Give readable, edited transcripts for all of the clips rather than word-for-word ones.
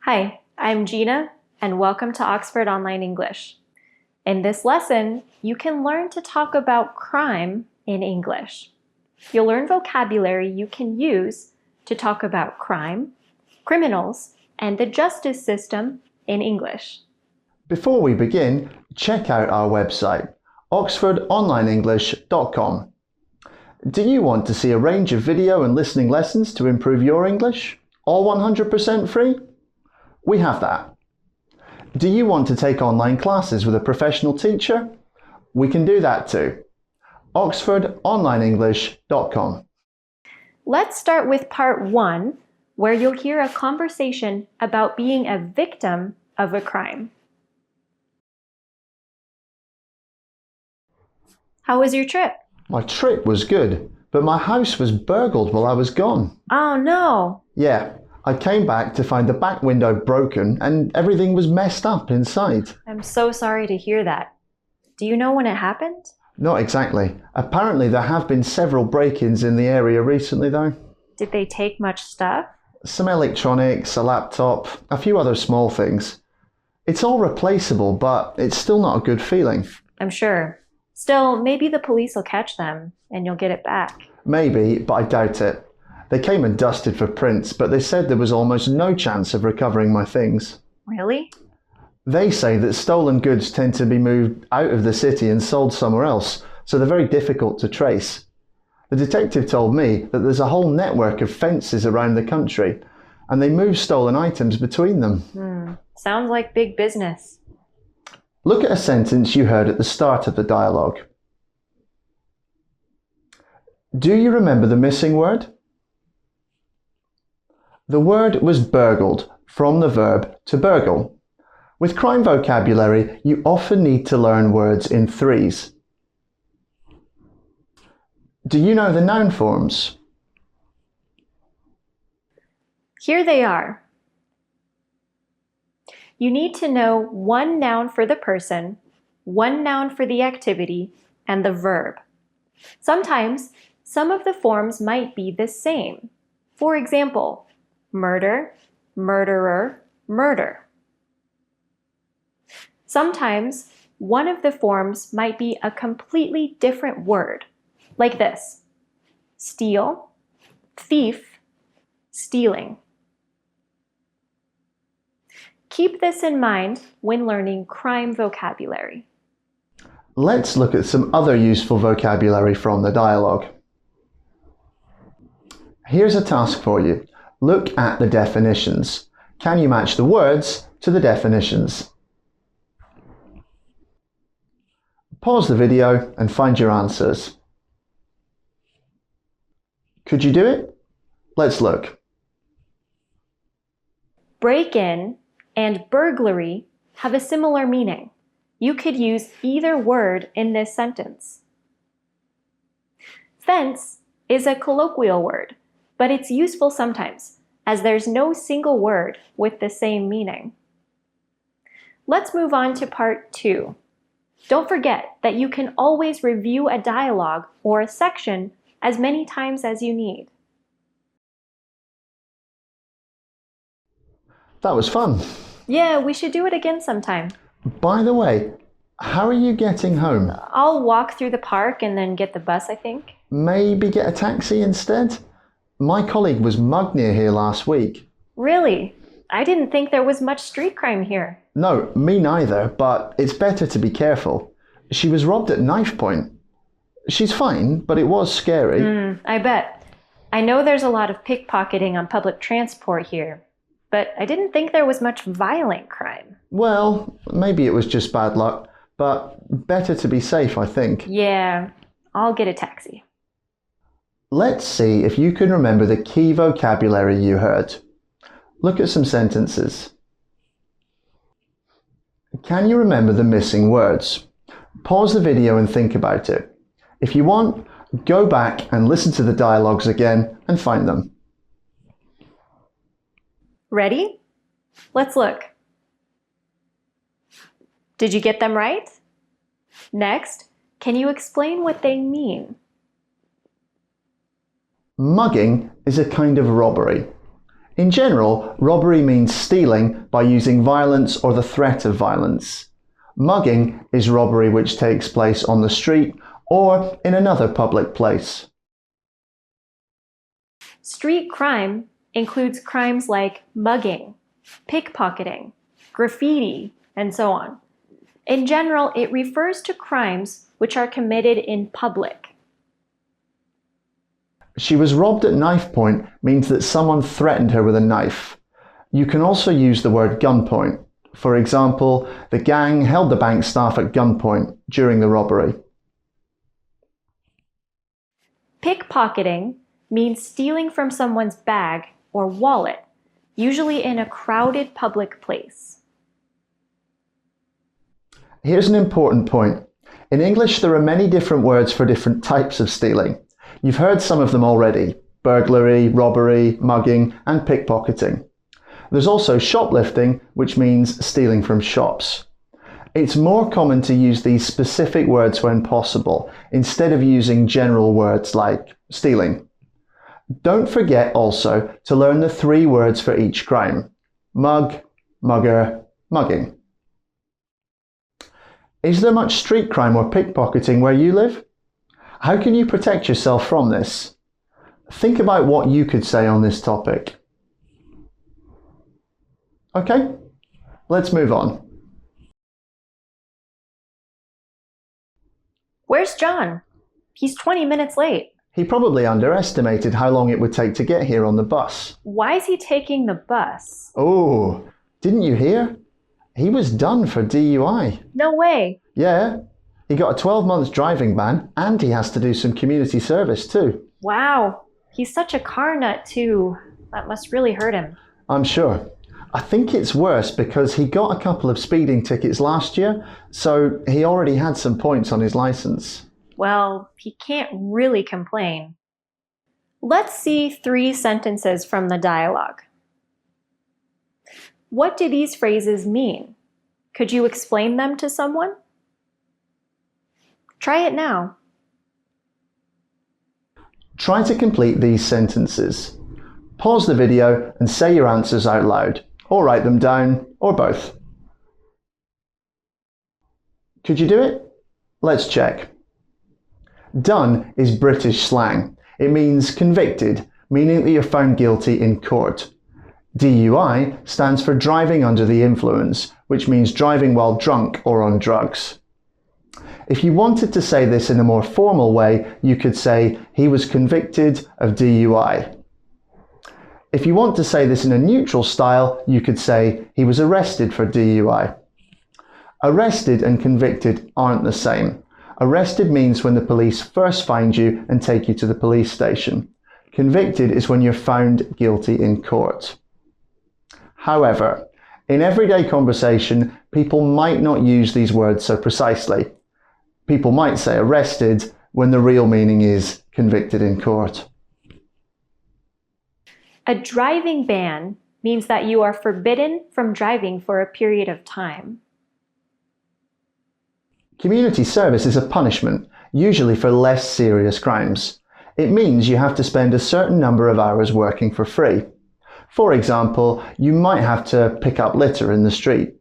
Hi, I'm Gina, and welcome to Oxford Online English. In this lesson, you can learn to talk about crime in English. You'll learn vocabulary you can use to talk about crime, criminals, and the justice system in English. Before we begin, check out our website, oxfordonlineenglish.com. Do you want to see a range of video and listening lessons to improve your English? All 100% free? We have that. Do you want to take online classes with a professional teacher? We can do that too. oxfordonlineenglish.com. Let's start with part 1, where you'll hear a conversation about being a victim of a crime. How was your trip? My trip was good, but my house was burgled while I was gone. Oh no! Yeah, I came back to find the back window broken and everything was messed up inside. I'm so sorry to hear that. Do you know when it happened? Not exactly. Apparently there have been several break-ins in the area recently though. Did they take much stuff? Some electronics, a laptop, a few other small things. It's all replaceable, but it's still not a good feeling. I'm sure. Still, maybe the police will catch them and you'll get it back. Maybe, but I doubt it. They came and dusted for prints, but they said there was almost no chance of recovering my things. Really? They say that stolen goods tend to be moved out of the city and sold somewhere else, so they're very difficult to trace. The detective told me that there's a whole network of fences around the country, and they move stolen items between them. Sounds like big business. Look at a sentence you heard at the start of the dialogue. Do you remember the missing word? The word was burgled, from the verb to burgle. With crime vocabulary, you often need to learn words in threes. Do you know the noun forms? Here they are. You need to know one noun for the person, one noun for the activity, and the verb. Sometimes, some of the forms might be the same. For example, murder, murderer, murder. Sometimes, one of the forms might be a completely different word, like this: steal, thief, stealing. Keep this in mind when learning crime vocabulary. Let's look at some other useful vocabulary from the dialogue. Here's a task for you. Look at the definitions. Can you match the words to the definitions? Pause the video and find your answers. Could you do it? Let's look. Break-in and burglary have a similar meaning. You could use either word in this sentence. Fence is a colloquial word, but it's useful sometimes, as there's no single word with the same meaning. Let's move on to part 2. Don't forget that you can always review a dialogue or a section as many times as you need. That was fun. Yeah, we should do it again sometime. By the way, how are you getting home? I'll walk through the park and then get the bus, I think. Maybe get a taxi instead? My colleague was mugged near here last week. Really? I didn't think there was much street crime here. No, me neither, but it's better to be careful. She was robbed at knife point. She's fine, but it was scary. I bet. I know there's a lot of pickpocketing on public transport here, but I didn't think there was much violent crime. Well, maybe it was just bad luck, but better to be safe, I think. Yeah, I'll get a taxi. Let's see if you can remember the key vocabulary you heard. Look at some sentences. Can you remember the missing words? Pause the video and think about it. If you want, go back and listen to the dialogues again and find them. Ready? Let's look. Did you get them right? Next, can you explain what they mean? Mugging is a kind of robbery. In general, robbery means stealing by using violence or the threat of violence. Mugging is robbery which takes place on the street or in another public place. Street crime includes crimes like mugging, pickpocketing, graffiti, and so on. In general, it refers to crimes which are committed in public. She was robbed at knife point means that someone threatened her with a knife. You can also use the word gunpoint. For example, the gang held the bank staff at gunpoint during the robbery. Pickpocketing means stealing from someone's bag or wallet, usually in a crowded public place. Here's an important point. In English, there are many different words for different types of stealing. You've heard some of them already: burglary, robbery, mugging, and pickpocketing. There's also shoplifting, which means stealing from shops. It's more common to use these specific words when possible, instead of using general words like stealing. Don't forget also to learn the 3 words for each crime: mug, mugger, mugging. Is there much street crime or pickpocketing where you live? How can you protect yourself from this? Think about what you could say on this topic. Okay, let's move on. Where's John? He's 20 minutes late. He probably underestimated how long it would take to get here on the bus. Why is he taking the bus? Oh, didn't you hear? He was done for DUI. No way. Yeah, he got a 12-month driving ban and he has to do some community service too. Wow, he's such a car nut too. That must really hurt him. I'm sure. I think it's worse because he got a couple of speeding tickets last year, so he already had some points on his license. Well, he can't really complain. Let's see 3 sentences from the dialogue. What do these phrases mean? Could you explain them to someone? Try it now. Try to complete these sentences. Pause the video and say your answers out loud, or write them down, or both. Could you do it? Let's check. Done is British slang. It means convicted, meaning that you're found guilty in court. DUI stands for driving under the influence, which means driving while drunk or on drugs. If you wanted to say this in a more formal way, you could say he was convicted of DUI. If you want to say this in a neutral style, you could say he was arrested for DUI. Arrested and convicted aren't the same. Arrested means when the police first find you and take you to the police station. Convicted is when you're found guilty in court. However, in everyday conversation, people might not use these words so precisely. People might say arrested when the real meaning is convicted in court. A driving ban means that you are forbidden from driving for a period of time. Community service is a punishment, usually for less serious crimes. It means you have to spend a certain number of hours working for free. For example, you might have to pick up litter in the street.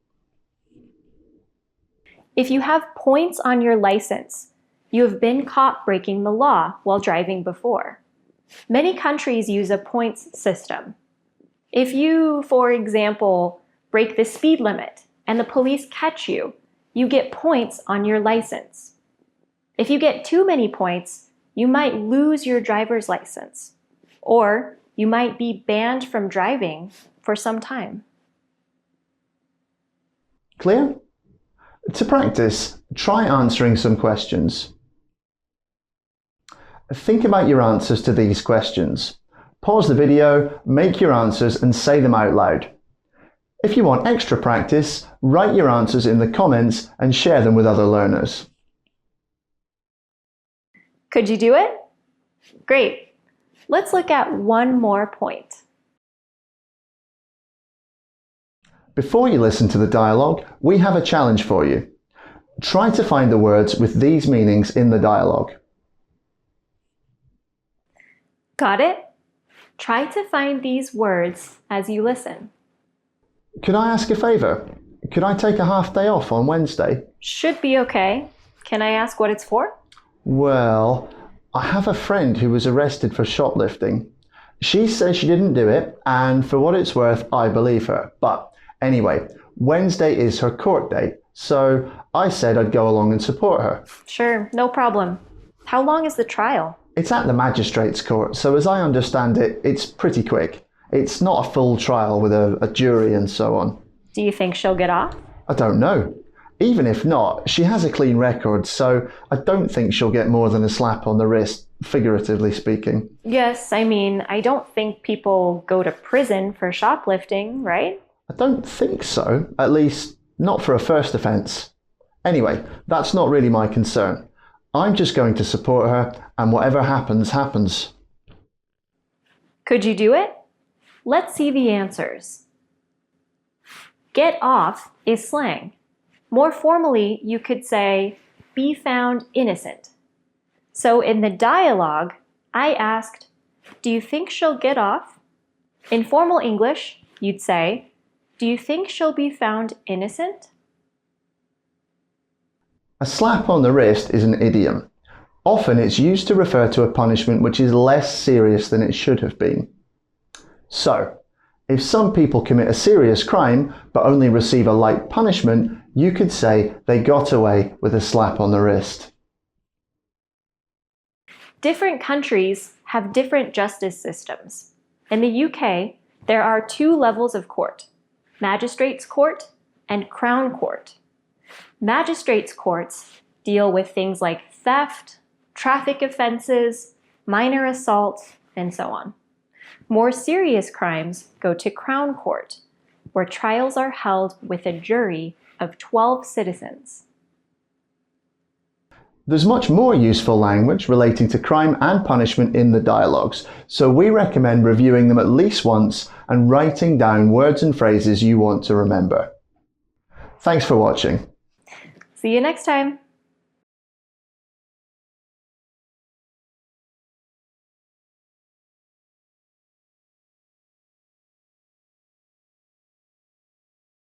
If you have points on your license, you have been caught breaking the law while driving before. Many countries use a points system. If you, for example, break the speed limit and the police catch you, you get points on your license. If you get too many points, you might lose your driver's license, or you might be banned from driving for some time. Clear? To practice, try answering some questions. Think about your answers to these questions. Pause the video, make your answers and say them out loud. If you want extra practice, write your answers in the comments and share them with other learners. Could you do it? Great. Let's look at one more point. Before you listen to the dialogue, we have a challenge for you. Try to find the words with these meanings in the dialogue. Got it? Try to find these words as you listen. Could I ask a favour? Could I take a half day off on Wednesday? Should be okay. Can I ask what it's for? Well, I have a friend who was arrested for shoplifting. She says she didn't do it, and for what it's worth, I believe her. But anyway, Wednesday is her court date, so I said I'd go along and support her. Sure, no problem. How long is the trial? It's at the magistrate's court, so as I understand it, it's pretty quick. It's not a full trial with a jury and so on. Do you think she'll get off? I don't know. Even if not, she has a clean record, so I don't think she'll get more than a slap on the wrist, figuratively speaking. Yes, I don't think people go to prison for shoplifting, right? I don't think so, at least not for a first offence. Anyway, that's not really my concern. I'm just going to support her, and whatever happens, happens. Could you do it? Let's see the answers. Get off is slang. More formally, you could say, be found innocent. So in the dialogue, I asked, do you think she'll get off? In formal English, you'd say, do you think she'll be found innocent? A slap on the wrist is an idiom. Often it's used to refer to a punishment which is less serious than it should have been. So, if some people commit a serious crime but only receive a light punishment, you could say they got away with a slap on the wrist. Different countries have different justice systems. In the UK, there are 2 levels of court, Magistrates' Court and Crown Court. Magistrates' courts deal with things like theft, traffic offenses, minor assault, and so on. More serious crimes go to Crown Court, where trials are held with a jury of 12 citizens. There's much more useful language relating to crime and punishment in the dialogues, so we recommend reviewing them at least once and writing down words and phrases you want to remember. Thanks for watching. See you next time.